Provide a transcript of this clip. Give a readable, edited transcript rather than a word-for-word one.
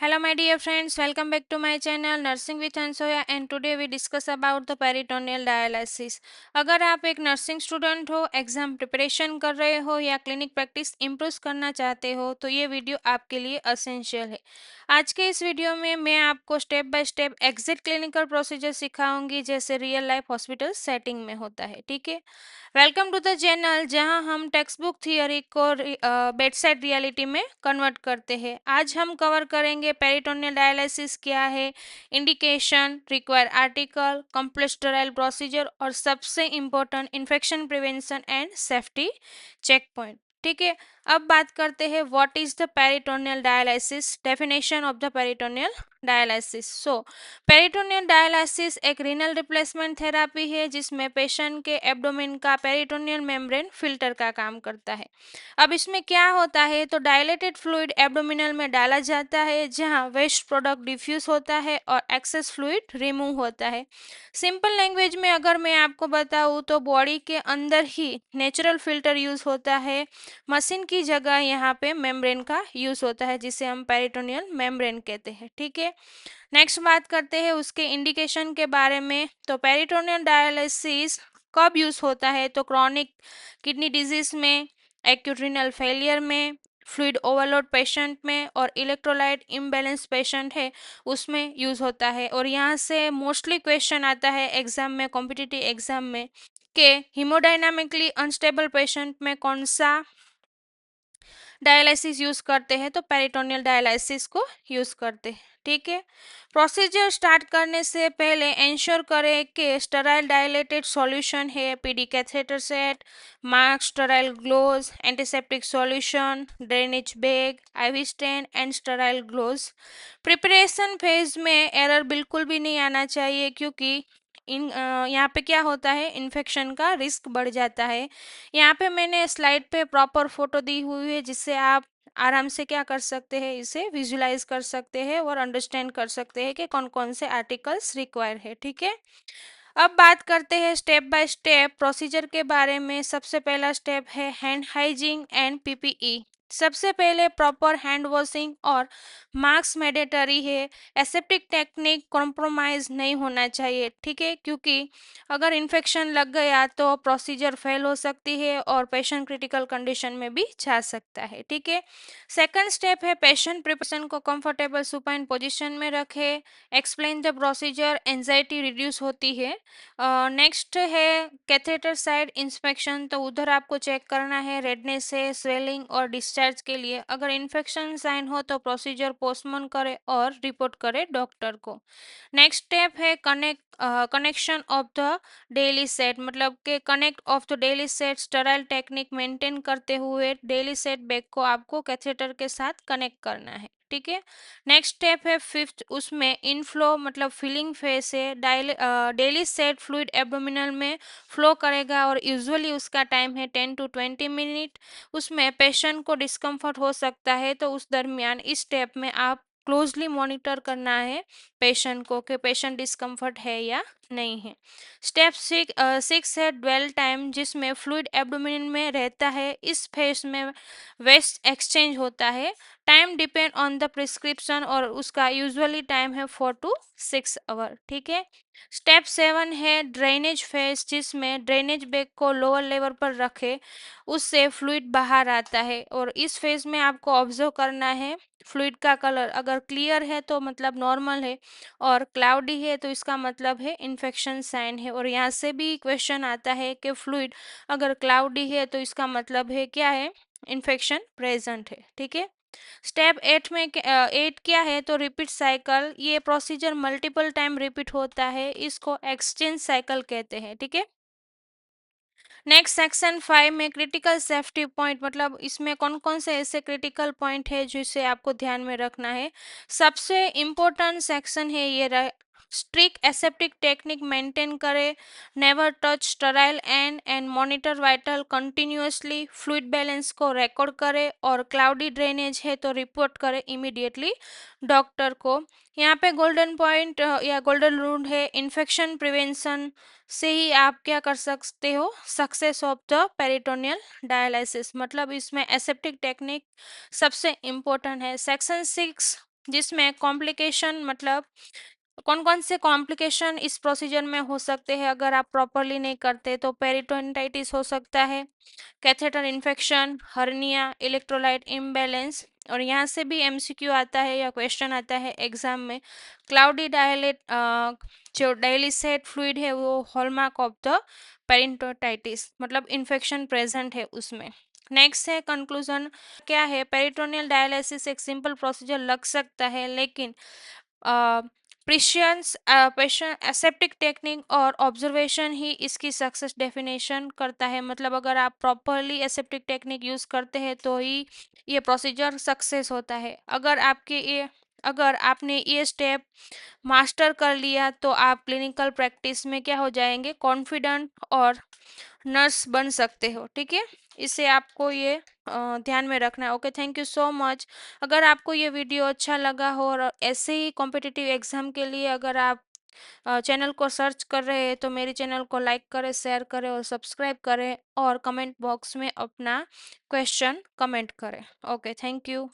Hello my dear friends, welcome back to my channel Nursing with Ansoya and today we discuss about the peritoneal dialysis। अगर आप एक nursing student हो, exam preparation कर रहे हो या क्लिनिक प्रैक्टिस इम्प्रूव करना चाहते हो तो ये वीडियो आपके लिए असेंशियल है। आज के इस वीडियो में मैं आपको step by step exact clinical procedure सिखाऊंगी जैसे रियल लाइफ हॉस्पिटल सेटिंग में होता है। ठीक है, वेलकम टू द चैनल जहां हम टेक्स्ट बुक थियोरी को बेड साइड रियलिटी में कन्वर्ट करते हैं। आज हम कवर करेंगे पेरिटोनियल डायलिसिस क्या है, indication, require article, complete sterile procedure और सबसे important infection prevention and safety check point. ठीक है, अब बात करते हैं what is the peritoneal dialysis, definition of the peritoneal dialysis. So peritoneal dialysis एक रीनल रिप्लेसमेंट थेरापी है जिसमें पेशेंट के एब्डोमेन का पेरिटोनियल मेम्ब्रेन फिल्टर का काम करता है। अब इसमें क्या होता है तो डायलेटेड फ्लूइड एब्डोमिनल में डाला जाता है जहां वेस्ट प्रोडक्ट डिफ्यूज होता है और एक्सेस फ्लूइड रिमूव होता है। सिंपल लैंग्वेज में अगर मैं आपको बताऊं तो बॉडी के अंदर ही नेचुरल फिल्टर यूज होता है, मशीन की जगह यहाँ पे मेम्ब्रेन का यूज होता है जिसे हम पेरिटोनियल मेम्ब्रेन कहते हैं। ठीक है, नेक्स्ट बात करते हैं उसके इंडिकेशन के बारे में। तो पेरिटोनियल डायलिसिस कब यूज होता है तो क्रॉनिक किडनी डिजीज में, एक्यूट रीनल फेलियर में, फ्लूइड ओवरलोड पेशेंट में और इलेक्ट्रोलाइट इम्बैलेंस पेशेंट है उसमें यूज होता है। और यहाँ से मोस्टली क्वेश्चन आता है एग्जाम में, कॉम्पिटिटिव एग्जाम में, कि हिमोडायनामिकली अनस्टेबल पेशेंट में कौन सा डायलिसिस यूज करते हैं तो पेरिटोनियल डायलिसिस को यूज करते हैं। ठीक है, प्रोसीजर स्टार्ट करने से पहले इंश्योर करें कि स्टेराइल डायलेटेड सॉल्यूशन है, PD catheter set, mask, sterile gloves, antiseptic solution, drainage bag, IV stand and sterile gloves. Preparation phase में एरर बिल्कुल भी नहीं आना चाहिए क्योंकि यहाँ पे क्या होता है, इन्फेक्शन का रिस्क बढ़ जाता है। यहाँ पे मैंने स्लाइड पे प्रॉपर फोटो दी हुई है जिससे आप आराम से क्या कर सकते हैं, इसे विजुलाइज कर सकते हैं और अंडरस्टैंड कर सकते हैं कि कौन कौन से आर्टिकल्स रिक्वायर है। ठीक है, अब बात करते हैं स्टेप बाय स्टेप प्रोसीजर के बारे में। सबसे पहला स्टेप है हैंड हाइजीन एंड पीपीई। सबसे पहले प्रॉपर हैंड वॉशिंग और मास्क मैंडेटरी है। एसेप्टिक टेक्निक कॉम्प्रोमाइज नहीं होना चाहिए। ठीक है, क्योंकि अगर इन्फेक्शन लग गया तो प्रोसीजर फेल हो सकती है और पेशेंट क्रिटिकल कंडीशन में भी जा सकता है। ठीक है, सेकंड स्टेप है पेशेंट प्रिपरेशन को कंफर्टेबल सुपाइन पोजीशन में रखे। Explain the procedure, anxiety reduce होती है। नेक्स्ट है कैथेटर साइड इंस्पेक्शन, तो उधर आपको चेक करना है रेडनेस है, स्वेलिंग और डिस्चार्ज के लिए। अगर इन्फेक्शन साइन हो तो प्रोसीजर पोस्टपोन करे और रिपोर्ट करे डॉक्टर को। नेक्स्ट स्टेप है connection of the daily set, मतलब कि connect of the daily set sterile technique maintain करते हुए डेली सेट बैग को आपको कैथेटर के साथ कनेक्ट करना है। ठीक है, नेक्स्ट स्टेप है फिफ्थ, उसमें इनफ्लो मतलब फिलिंग फेस है। डेली सेट फ्लूइड एब्डोमिनल में फ्लो करेगा और यूजुअली उसका टाइम है 10 to 20 मिनट। उसमें पेशेंट को डिस्कम्फर्ट हो सकता है तो उस दरमियान इस स्टेप में आप क्लोजली मॉनिटर करना है पेशेंट को कि पेशेंट डिस्कम्फर्ट है या नहीं है। स्टेप सिक्स है ड्वेल टाइम, जिसमें फ्लूइड एब्डोमिन में रहता है। इस फेज में वेस्ट एक्सचेंज होता है। Time depend on the prescription और उसका यूजुअली टाइम है 4 to 6 आवर। ठीक है, स्टेप सेवन है ड्रेनेज फेज, जिसमें ड्रेनेज बैग को लोअर लेवल पर रखे, उससे फ्लूइड बाहर आता है। और इस फेज में आपको ऑब्जर्व करना है फ्लूइड का कलर, अगर क्लियर है तो मतलब नॉर्मल है और क्लाउडी है तो इसका मतलब है इन्फेक्शन साइन है। और यहाँ से भी क्वेश्चन आता है कि फ्लूइड अगर क्लाउडी है तो इसका मतलब है क्या है, इन्फेक्शन प्रेजेंट है। ठीक है, स्टेप एट में एट क्या है तो रिपीट साइकिल, ये प्रोसीजर मल्टीपल टाइम रिपीट होता है, इसको एक्सचेंज साइकिल कहते हैं। ठीक है, नेक्स्ट सेक्शन 5 में क्रिटिकल सेफ्टी पॉइंट, मतलब इसमें कौन कौन से ऐसे क्रिटिकल पॉइंट है जिसे आपको ध्यान में रखना है। सबसे इम्पोर्टेंट सेक्शन है ये, स्ट्रिक्ट एसेप्टिक टेक्निक मेंटेन करे, never touch sterile and monitor vital continuously, fluid balance को रिकॉर्ड करे और क्लाउडी ड्रेनेज है तो रिपोर्ट करे इमीडिएटली डॉक्टर को। यहाँ पे गोल्डन पॉइंट या गोल्डन रूल है, इन्फेक्शन प्रिवेंशन से ही आप क्या कर सकते हो, success of the peritoneal dialysis, मतलब इसमें एसेप्टिक टेक्निक सबसे इम्पोर्टेंट है। सेक्शन 6 जिसमें कॉम्प्लिकेशन मतलब कौन कौन से कॉम्प्लिकेशन इस प्रोसीजर में हो सकते हैं अगर आप प्रॉपरली नहीं करते, तो पेरिटोनिटाइटिस हो सकता है, catheter infection, hernia, electrolyte imbalance. और यहाँ से भी एमसीक्यू आता है या क्वेश्चन आता है एग्जाम में, क्लाउडी डायलेट जो डायलिसेट फ्लूइड है वो हॉलमार्क ऑफ द पेरिटोनिटाइटिस, मतलब इन्फेक्शन प्रेजेंट है उसमें। नेक्स्ट है कंक्लूजन क्या है, पेरिटोनियल डायलिसिस एक सिंपल प्रोसीजर लग सकता है, लेकिन प्रिशियंस पेशेंट एसेप्टिक टेक्निक और ऑब्जर्वेशन ही इसकी सक्सेस डेफिनेशन करता है। मतलब अगर आप प्रॉपरली एसेप्टिक टेक्निक यूज करते हैं तो ही ये प्रोसीजर सक्सेस होता है। अगर आपने ये स्टेप मास्टर कर लिया तो आप क्लिनिकल प्रैक्टिस में क्या हो जाएंगे, कॉन्फिडेंट और नर्स बन सकते हो। ठीक है, इसे आपको ये ध्यान में रखना है। Okay, thank you so much. अगर आपको ये वीडियो अच्छा लगा हो और ऐसे ही कॉम्पिटिटिव एग्जाम के लिए अगर आप चैनल को सर्च कर रहे हैं तो मेरे चैनल को लाइक करें, शेयर करें और सब्सक्राइब करें, और कमेंट बॉक्स में अपना क्वेश्चन कमेंट करें। Okay, thank you.